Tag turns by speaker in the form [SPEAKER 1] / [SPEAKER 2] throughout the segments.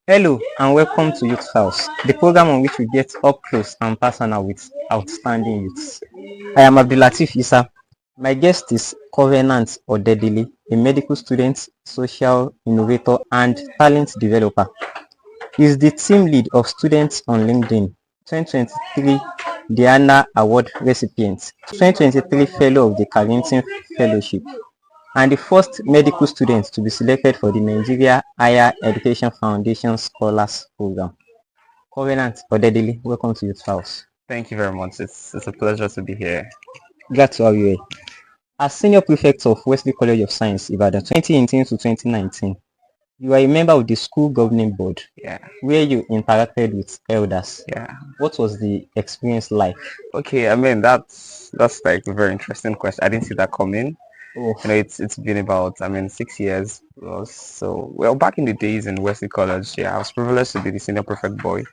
[SPEAKER 1] Hello and welcome to Youth House, the program on which we get up close and personal with outstanding youths. I am Abdullateef Isa. My guest is Covenant Odedele, a medical student, social innovator, and talent developer. He is the team lead of Students on LinkedIn, 2023 Diana Award recipient, 2023 Fellow of the Carrington Fellowship, and the first medical student to be selected for the Nigeria Higher Education Foundation Scholars Program. Covenant Odedele, welcome to Youth House.
[SPEAKER 2] Thank you very much. It's a pleasure to be here.
[SPEAKER 1] Glad to have you here. As Senior Prefect of Wesley College of Science, Ibadan, 2018 to 2019, you are a member of the school governing board,
[SPEAKER 2] Yeah,
[SPEAKER 1] where you interacted with elders.
[SPEAKER 2] yeah.
[SPEAKER 1] What was the experience like?
[SPEAKER 2] Okay, I mean that's like a very interesting question. I didn't see that coming.
[SPEAKER 1] Oh,
[SPEAKER 2] It's been about 6 years. So well, back in the days in Wesley College, yeah, I was privileged to be the senior prefect boy,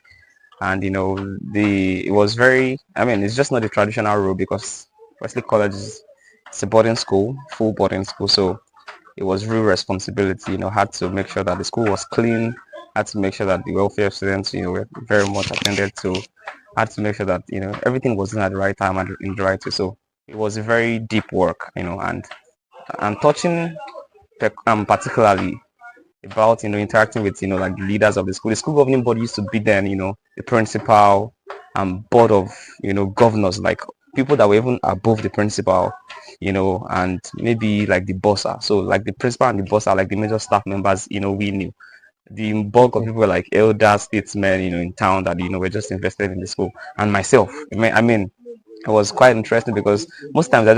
[SPEAKER 2] and the it was very. I mean, it's just not the traditional role because Wesley College is it's a boarding school, full boarding school. So it was real responsibility. Had to make sure that the school was clean, had to make sure that the welfare of students, were very much attended to, had to make sure that, everything was done at the right time and in the right way. So it was a very deep work, and touching particularly about, interacting with, like the leaders of the school. The school governing board used to be then, the principal and board of, governors, like people that were even above the principal, and maybe like the bossa. So like the principal and the boss are like the major staff members, we knew. The bulk of people were like elder statesmen, in town that, were just invested in the school. And myself, I mean, it was quite interesting because most times I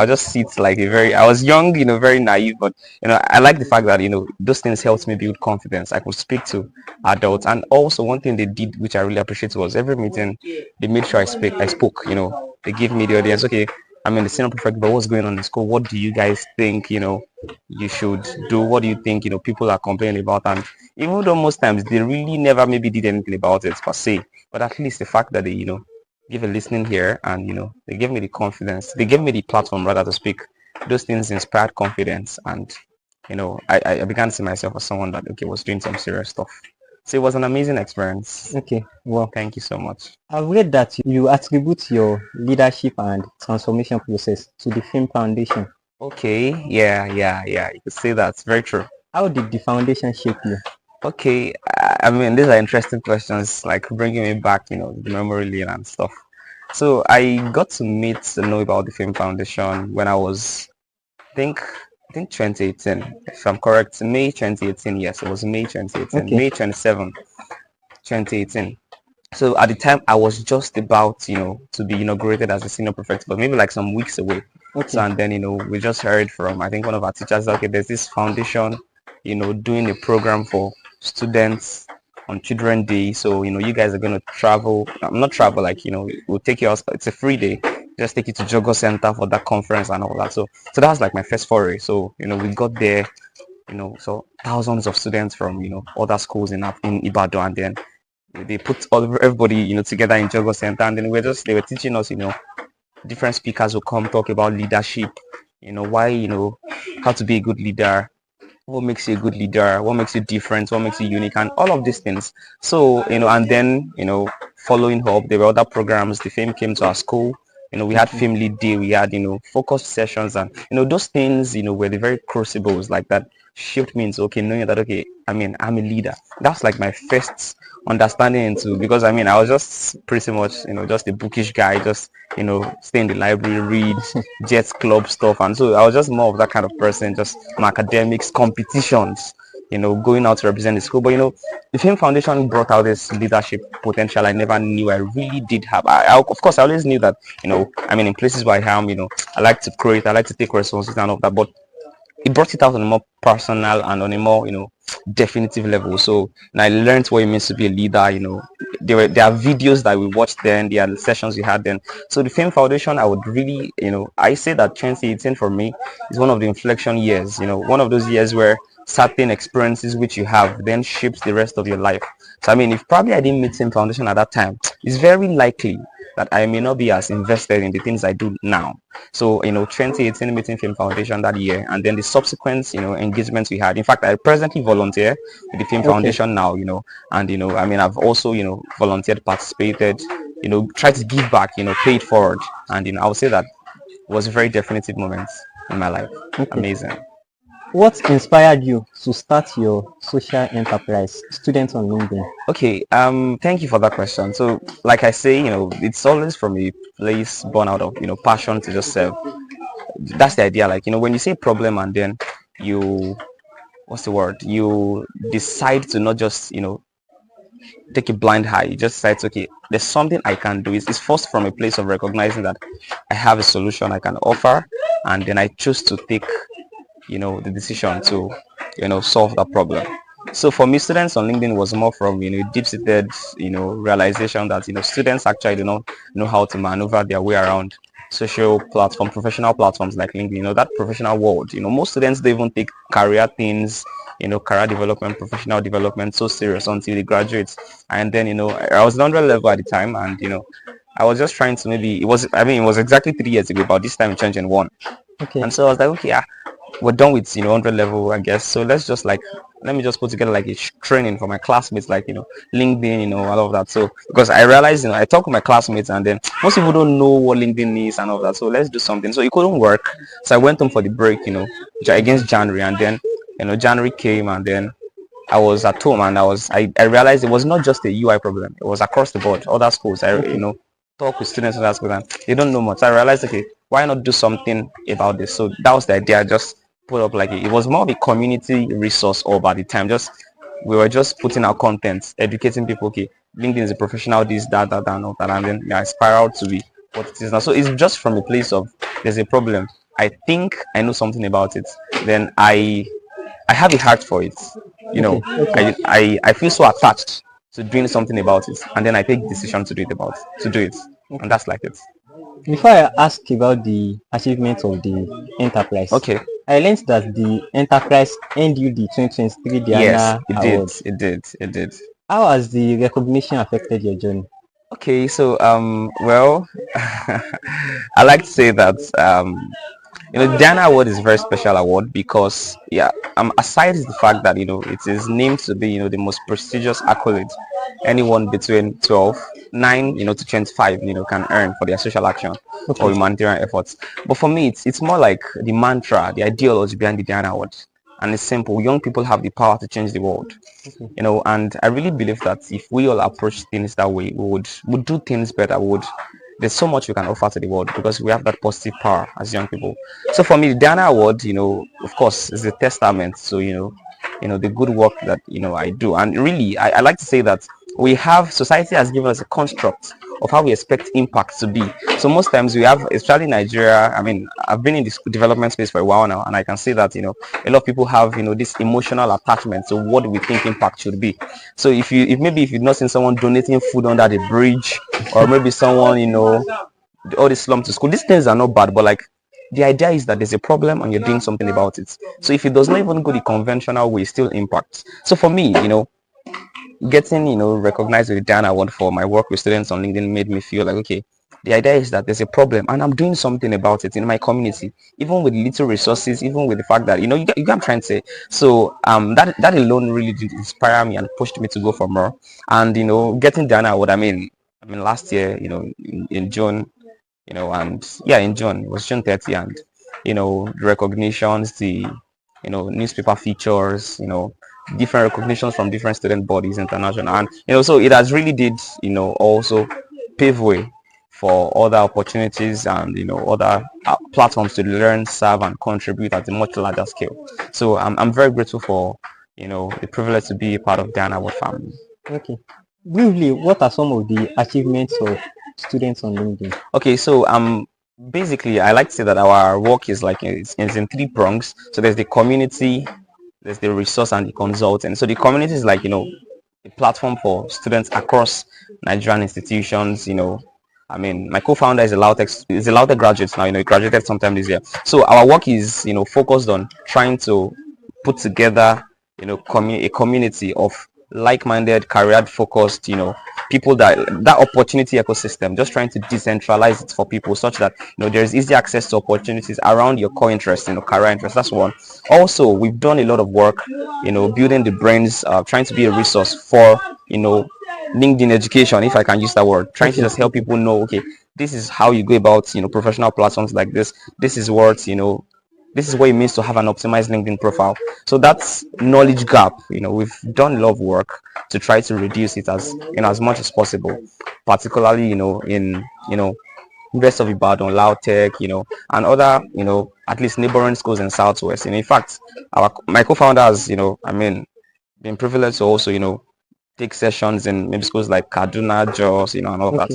[SPEAKER 2] just sit like I was young, very naive, but I like the fact that those things helped me build confidence. I could speak to adults, and also one thing they did which I really appreciate was every meeting they made sure I spoke. They give me the audience. Okay, I'm in the senior prefect, but what's going on in school? What do you guys think? You should do. What do you think? People are complaining about, and even though most times they really never maybe did anything about it per se, but at least the fact that they give a listening here, and they gave me the confidence, they gave me the platform rather to speak. Those things inspired confidence, and I began to see myself as someone that was doing some serious stuff. So it was an amazing experience.
[SPEAKER 1] okay. Well,
[SPEAKER 2] Thank you so much.
[SPEAKER 1] I've read that you attribute your leadership and transformation process to the Film Foundation.
[SPEAKER 2] Okay, yeah, you could say that's very true.
[SPEAKER 1] How did the foundation shape you?
[SPEAKER 2] Okay, I mean, these are interesting questions, like bringing me back, the memory lane and stuff. So I got to know about the Film Foundation when I was, I think 2018, if I'm correct, May 2018. Yes, it was May 2018,
[SPEAKER 1] Okay.
[SPEAKER 2] May 27, 2018. So at the time, I was just about, to be inaugurated as a senior prefect, but maybe like some weeks away. So,
[SPEAKER 1] Okay.
[SPEAKER 2] and then, we just heard from, I think one of our teachers, okay, there's this foundation, doing a program for students on Children Day. So, you guys are going to travel, not travel, like, we'll take you out, it's a free day, just take you to Jogo Center for that conference and all that. So that was like my first foray. So, we got there, so thousands of students from, other schools in Ibadan, and then they put everybody together in Jogo Center, and then they were teaching us different speakers will come talk about leadership, why how to be a good leader, what makes you a good leader, what makes you different, what makes you unique, and all of these things. So and then following up, there were other programs. The film came to our school. We had film lead day, we had focused sessions, and those things were the very crucibles like that shaped me into knowing that I mean, I'm a leader. That's like my first understanding into, because I mean, I was just pretty much just a bookish guy, just stay in the library, read Jets Club stuff, and so I was just more of that kind of person, just my academics, competitions, going out to represent the school. But the Film Foundation brought out this leadership potential I never knew I really did have. Of course, I always knew that, I mean, in places where I am, I like to create, I like to take responsibility and all that, but it brought it out on a more personal and on a more definitive level. So and I learned what it means to be a leader. There are videos that we watched then, there are sessions we had then. So the Film Foundation, I would really, I say that 2018 for me is one of the inflection years. One of those years where certain experiences which you have then shapes the rest of your life. So I mean, if probably I didn't meet Film Foundation at that time, it's very likely that I may not be as invested in the things I do now. So, 2018 meeting Film Foundation that year, and then the subsequent, engagements we had. In fact, I presently volunteer with the Film
[SPEAKER 1] Okay.
[SPEAKER 2] Foundation now, and, I've also, volunteered, participated, tried to give back, paid forward. And, I would say that was a very definitive moment in my life.
[SPEAKER 1] Okay.
[SPEAKER 2] Amazing.
[SPEAKER 1] What inspired you to start your social enterprise, Students on LinkedIn?
[SPEAKER 2] Okay, thank you for that question. So, like I say, it's always from a place born out of, passion to just serve. That's the idea. Like, when you say problem and then you, what's the word? You decide to not just, take a blind eye. You just decide, okay, there's something I can do. It's first from a place of recognizing that I have a solution I can offer, and then I choose to take, the decision to, solve that problem. So for me, Students on LinkedIn was more from, deep-seated, realization that, students actually do not know how to maneuver their way around social platform, professional platforms like LinkedIn, that professional world. Most students don't even take career things, career development, professional development so serious until they graduate. And then, I was 100 level at the time, and, I was just trying to maybe, it was exactly 3 years ago, about this time in 2021.
[SPEAKER 1] Okay.
[SPEAKER 2] And so I was like, okay, yeah, we're done with 100 level, I guess. So let me just put together like a training for my classmates, like LinkedIn, all of that. So because I realized, I talk with my classmates, and then most people don't know what LinkedIn is and all that. So let's do something. So it couldn't work. So I went home for the break, against January, and then January came, and then I was at home, and I realized it was not just a UI problem. It was across the board. Other schools, talk with students in that school, and they don't know much. So I realized, okay, why not do something about this? So that was the idea. I just put up like it was more of a community resource all by the time. Just we were just putting our content, educating people. Okay, LinkedIn is a professional, this, that, and all that, and then I spiraled to be what it is now. So it's just from a place of there's a problem. I think I know something about it. Then I have a heart for it.
[SPEAKER 1] Okay.
[SPEAKER 2] I feel so attached to doing something about it, and then I take decision to do it, and that's like it.
[SPEAKER 1] Before I ask about the achievements of the enterprise,
[SPEAKER 2] Okay.
[SPEAKER 1] I learned that the enterprise earned you the 2023
[SPEAKER 2] Yes,
[SPEAKER 1] Diana
[SPEAKER 2] it did.
[SPEAKER 1] Award.
[SPEAKER 2] It did.
[SPEAKER 1] How has the recognition affected your journey?
[SPEAKER 2] Okay, so well, I like to say that the Diana Award is a very special award because, yeah, aside the fact that it is named to be the most prestigious accolade anyone between 12, 9, to 25 can earn for their social action or
[SPEAKER 1] Okay.
[SPEAKER 2] humanitarian efforts. But for me, it's more like the mantra, the ideology behind the Diana Award, and it's simple. Young people have the power to change the world.
[SPEAKER 1] Okay.
[SPEAKER 2] And I really believe that if we all approach things that way, we would do things better. There's so much we can offer to the world because we have that positive power as young people. So for me, the Diana Award, of course, is a testament to the good work that I do. And really, I like to say that society has given us a construct of how we expect impact to be. So most times we have, especially in Nigeria, I mean, I've been in this development space for a while now, and I can see that a lot of people have this emotional attachment to what we think impact should be. So if you've not seen someone donating food under the bridge, or maybe someone all the slum to school, these things are not bad, but like the idea is that there's a problem and you're doing something about it. So if it does not even go the conventional way, it still impacts. So for me, getting recognized with the Dan Award for my work with students on LinkedIn made me feel like, okay, the idea is that there's a problem and I'm doing something about it in my community, even with little resources, even with the fact that you get what I'm trying to say. So that alone really did inspire me and pushed me to go for more. And getting Dan Award, I mean last year, in June, and yeah, in June, it was June 30, and the recognitions, the newspaper features, different recognitions from different student bodies, international, and so it has really did also pave way for other opportunities and other platforms to learn, serve, and contribute at a much larger scale. So I'm very grateful for the privilege to be a part of the Award family.
[SPEAKER 1] Okay. Briefly, what are some of the achievements of Students on LinkedIn?
[SPEAKER 2] Okay, so basically I like to say that our work is like it's in three prongs. So there's the community, there's the resource, and the consultant. So the community is like a platform for students across Nigerian institutions. My co-founder is a Lautech graduate now. He graduated sometime this year. So our work is focused on trying to put together a community of like-minded, career-focused people that opportunity ecosystem, just trying to decentralize it for people such that there's easy access to opportunities around your core interest, career interest. That's one. Also, we've done a lot of work, building the brains, trying to be a resource for LinkedIn education, if I can use that word, trying to just help people know, okay, this is how you go about professional platforms like this. This is what this is what it means to have an optimized LinkedIn profile. So that's knowledge gap. We've done a lot of work to try to reduce it as much as possible, particularly in University of Ibadan, Lautech, and other at least neighboring schools in Southwest. In fact, my co-founder has been privileged to also take sessions in maybe schools like Kaduna, Jos, and all that,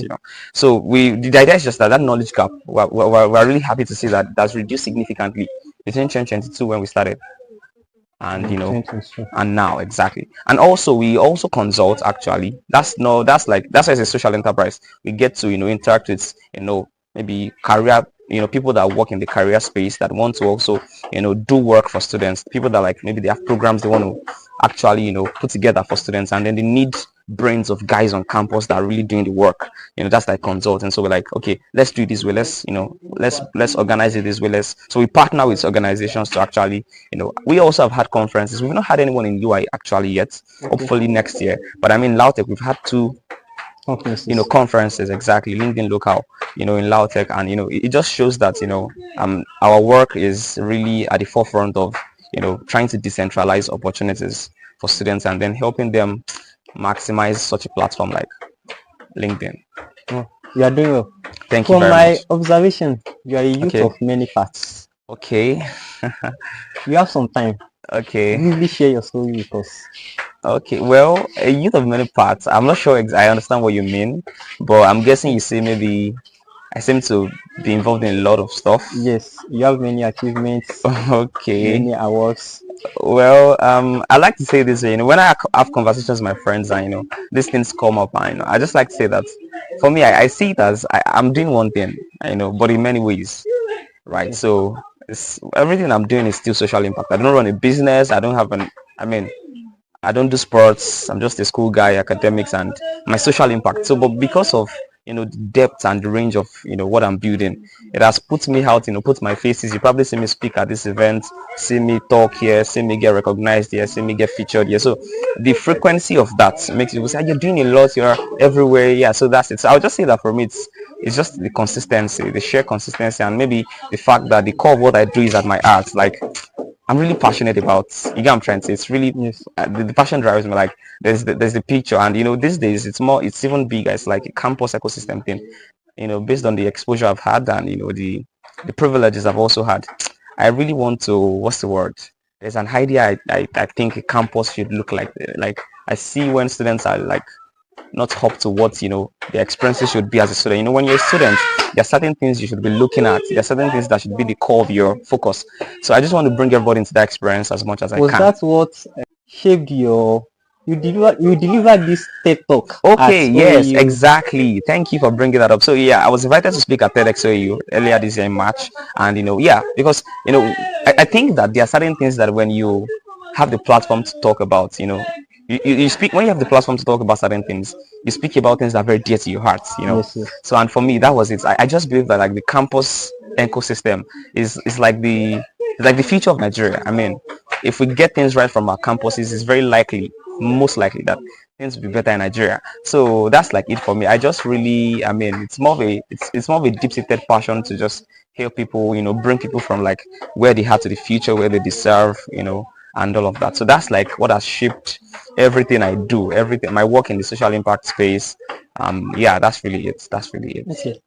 [SPEAKER 2] So the idea is just that knowledge gap, we're really happy to see that that's reduced significantly between 2022 when we started and and now. Exactly. And also we also consult. Actually, that's why it's a social enterprise. We get to interact with maybe career people that work in the career space that want to also do work for students, people that maybe they have programs they want to actually put together for students, and then they need brains of guys on campus that are really doing the work. That's like consulting. So we're like, okay, let's do it this way, let's organize it this way. So we partner with organizations to actually we also have had conferences. We've not had anyone in UI actually yet. Hopefully next year. But Lautech, we've had 2 conferences, exactly, LinkedIn local in Lautech, and it just shows that our work is really at the forefront of trying to decentralize opportunities for students and then helping them maximize such a platform like LinkedIn.
[SPEAKER 1] Oh, you are doing well.
[SPEAKER 2] Thank you
[SPEAKER 1] very
[SPEAKER 2] much.
[SPEAKER 1] From my observation, you are a youth of many parts.
[SPEAKER 2] Okay.
[SPEAKER 1] You have some time.
[SPEAKER 2] Okay.
[SPEAKER 1] Really share your story with us.
[SPEAKER 2] Okay, well, a youth of many parts. I'm not sure I understand what you mean, but I'm guessing you say maybe I seem to be involved in a lot of stuff.
[SPEAKER 1] Yes, you have many achievements.
[SPEAKER 2] Okay.
[SPEAKER 1] Many awards.
[SPEAKER 2] Well, I like to say this way, when I have conversations with my friends and these things come up, and I just like to say that for me, I see it as I'm doing one thing, but in many ways, right? So everything I'm doing is still social impact. I don't run a business. I don't have I don't do sports. I'm just a school guy, academics, and my social impact. So, but because of the depth and the range of what I'm building, it has put me out. Put my faces. You probably see me speak at this event, see me talk here, see me get recognized here, see me get featured here. So, the frequency of that makes people say, "You're doing a lot. You're everywhere." Yeah. So that's it. So I'll just say that for me, it's just the consistency, the sheer consistency, and maybe the fact that the core of what I do is at my art. Like, I'm really passionate about, you get what I'm trying to say. It's really the passion drives me. Like there's the picture, and these days it's even bigger. It's like a campus ecosystem thing. Based on the exposure I've had and the privileges I've also had, I really want to, what's the word? There's an idea I think a campus should look like. Like I see when students are like not up to what the experiences should be as a student. When you're a student, there are certain things you should be looking at. There are certain things that should be the core of your focus. So I just want to bring everybody into that experience as much as I can.
[SPEAKER 1] Was that what shaped you delivered this TED talk?
[SPEAKER 2] Okay, yes, exactly. Thank you for bringing that up. So yeah, I was invited to speak at TEDx OAU earlier this year in March, and because I think that there are certain things that when you have the platform to talk about, you speak, when you have the platform to talk about certain things, you speak about things that are very dear to your heart,
[SPEAKER 1] Yes.
[SPEAKER 2] So, and for me, that was it. I just believe that like the campus ecosystem is like the future of Nigeria. If we get things right from our campuses, it's very likely, most likely, that things will be better in Nigeria. So that's like it for me. I just really, it's more of a deep-seated passion to just help people, bring people from like where they are to the future, where they deserve, and all of that. So that's like what has shaped everything I do, everything, my work in the social impact space. Yeah, that's really it.
[SPEAKER 1] Okay.